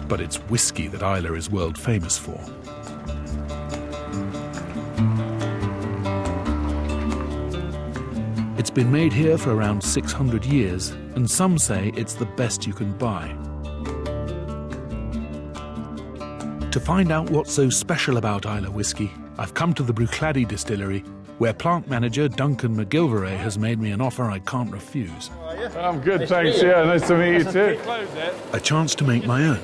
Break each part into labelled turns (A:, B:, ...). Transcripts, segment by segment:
A: But it's whiskey that Islay is world famous for. It's been made here for around 600 years, and some say it's the best you can buy. To find out what's so special about Islay whiskey, I've come to the Bruichladdich Distillery, where plant manager Duncan McGilvray has made me an offer I can't refuse.
B: I'm good, thanks. Yeah, nice to meet you too.
A: A chance to make my own.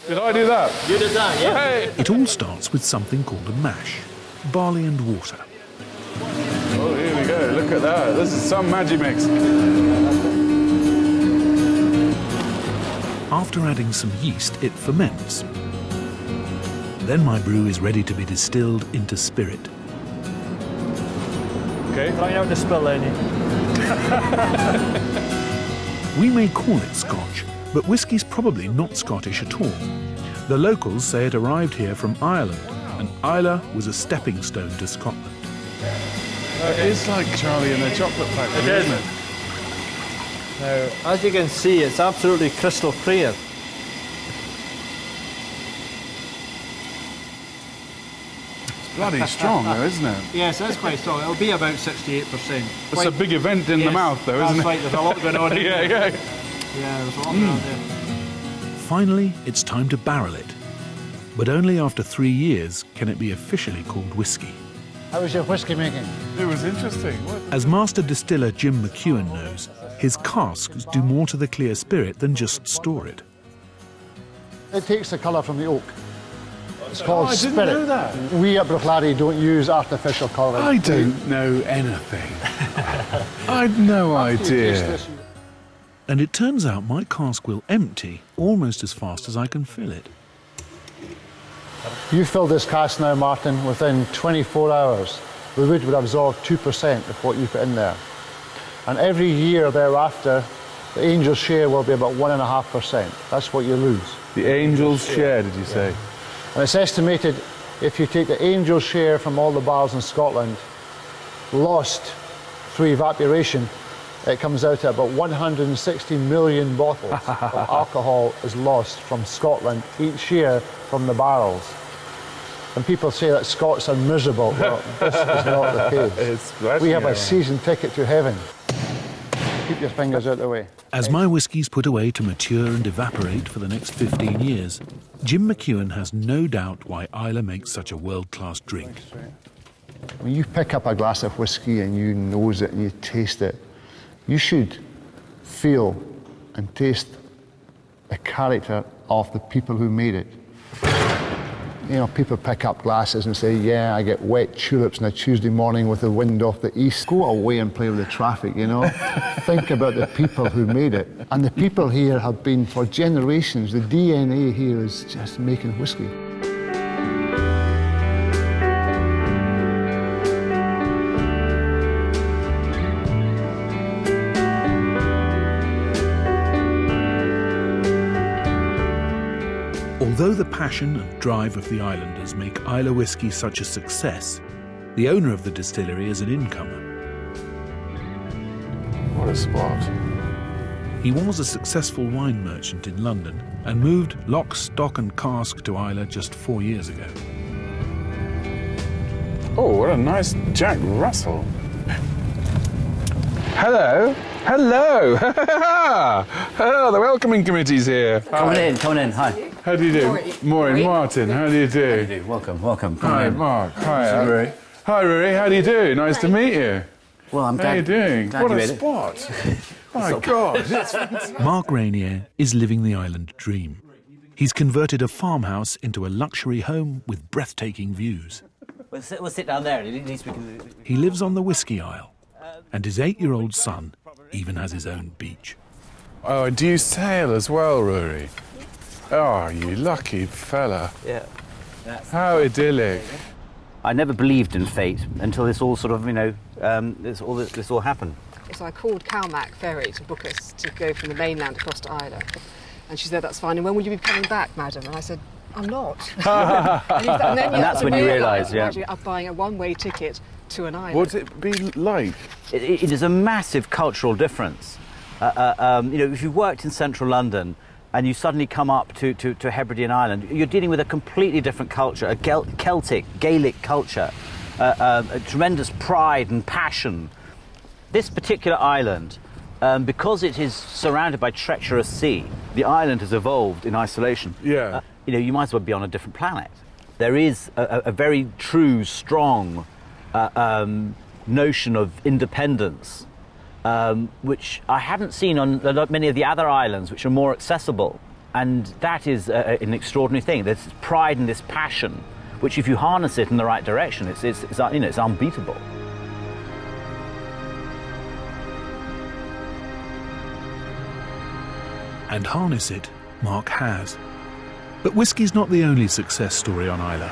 B: Did I do that?
C: You did that, yeah.
B: Hey.
A: It all starts with something called a mash, barley and water.
B: Oh, here we go. Look at that. This is some magic mix.
A: After adding some yeast, it ferments. Then my brew is ready to be distilled into spirit.
B: Okay.
C: Trying out the spill, Ernie.
A: We may call it Scotch, but whiskey's probably not Scottish at all. The locals say it arrived here from Ireland, and Islay was a stepping stone to Scotland.
B: It's like Charlie and the Chocolate Factory, isn't it?
C: Now, as you can see, it's absolutely crystal clear.
B: Bloody strong, though, isn't it?
C: Yes, it's quite strong. It'll be about 68%.
B: It's a big event in the mouth, though, isn't it?
C: That's right, there's a lot going on.
B: Yeah.
C: Yeah, there's a lot going on there.
A: Finally, it's time to barrel it. But only after 3 years can it be officially called whiskey.
D: How was your whiskey making?
B: It was interesting.
A: As master distiller Jim McEwen knows, his casks do more to the clear spirit than just store it.
D: It takes the colour from the oak. It's called
B: I
D: spirit.
B: didn't know that.
D: We at Bruichladdich don't use artificial colouring.
B: I don't know anything. I'd no idea.
A: And it turns out my cask will empty almost as fast as I can fill it.
D: You fill this cask now, Martin, within 24 hours. The wood would absorb 2% of what you put in there. And every year thereafter, the angel's share will be about 1.5%. That's what you lose.
B: The angel's share, did you say?
D: And it's estimated if you take the angel's share from all the barrels in Scotland, lost through evaporation, it comes out at about 160 million bottles of alcohol is lost from Scotland each year from the barrels. And people say that Scots are miserable. Well, this is not the case. We have a season ticket to heaven. Keep your fingers out of the way.
A: As my whiskey's put away to mature and evaporate for the next 15 years, Jim McEwen has no doubt why Islay makes such a world-class drink.
D: When you pick up a glass of whiskey and you nose it and you taste it, you should feel and taste the character of the people who made it. You know, people pick up glasses and say, yeah, I get wet tulips on a Tuesday morning with the wind off the east. Go away and play with the traffic, you know. Think about the people who made it. And the people here have been, for generations, the DNA here is just making whiskey.
A: Although the passion and drive of the islanders make Islay whiskey such a success, the owner of the distillery is an incomer.
B: What a spot.
A: He was a successful wine merchant in London and moved lock, stock and cask to Islay just 4 years ago.
B: Oh, what a nice Jack Russell. Hello. Hello. Hello, the welcoming committee's here.
E: Coming in, hi.
B: How do you do? Maureen, Martin, how do you do?
E: How do you do? Welcome.
B: Hi, Mark. Hi, Rory. Hi, Rory, how do you do? Nice to meet you.
E: Well, I'm glad.
B: How are you doing?
E: Glad
B: What
E: you
B: a
E: made it.
B: spot. My God. That's fantastic.
A: Mark Rainier is living the island dream. He's converted a farmhouse into a luxury home with breathtaking views.
E: We'll sit down there. At least we can...
A: He lives on the Whiskey Isle, and his 8-year-old son even has his own beach.
B: Oh, do you sail as well, Rory? Oh, you lucky fella.
E: Yeah.
B: How idyllic.
E: I never believed in fate until this all sort of, you know, this all happened.
F: So I called Calmac Ferry to book us to go from the mainland across to Islay. And she said, that's fine. And when will you be coming back, madam? And I said, I'm not. and
E: that's when you realise, yeah.
F: I'm buying a one-way ticket to an island.
B: What's it be like?
E: It is a massive cultural difference. You know, if you worked in central London, and you suddenly come up to a Hebridean island, you're dealing with a completely different culture, a Celtic, Gaelic culture, a tremendous pride and passion. This particular island, because it is surrounded by treacherous sea, the island has evolved in isolation.
B: Yeah.
E: You might as well be on a different planet. There is a very true, strong notion of independence, which I haven't seen on many of the other islands, which are more accessible. And that is an extraordinary thing. There's this pride and this passion, which if you harness it in the right direction, it's unbeatable.
A: And harness it, Mark has. But whiskey's not the only success story on Islay.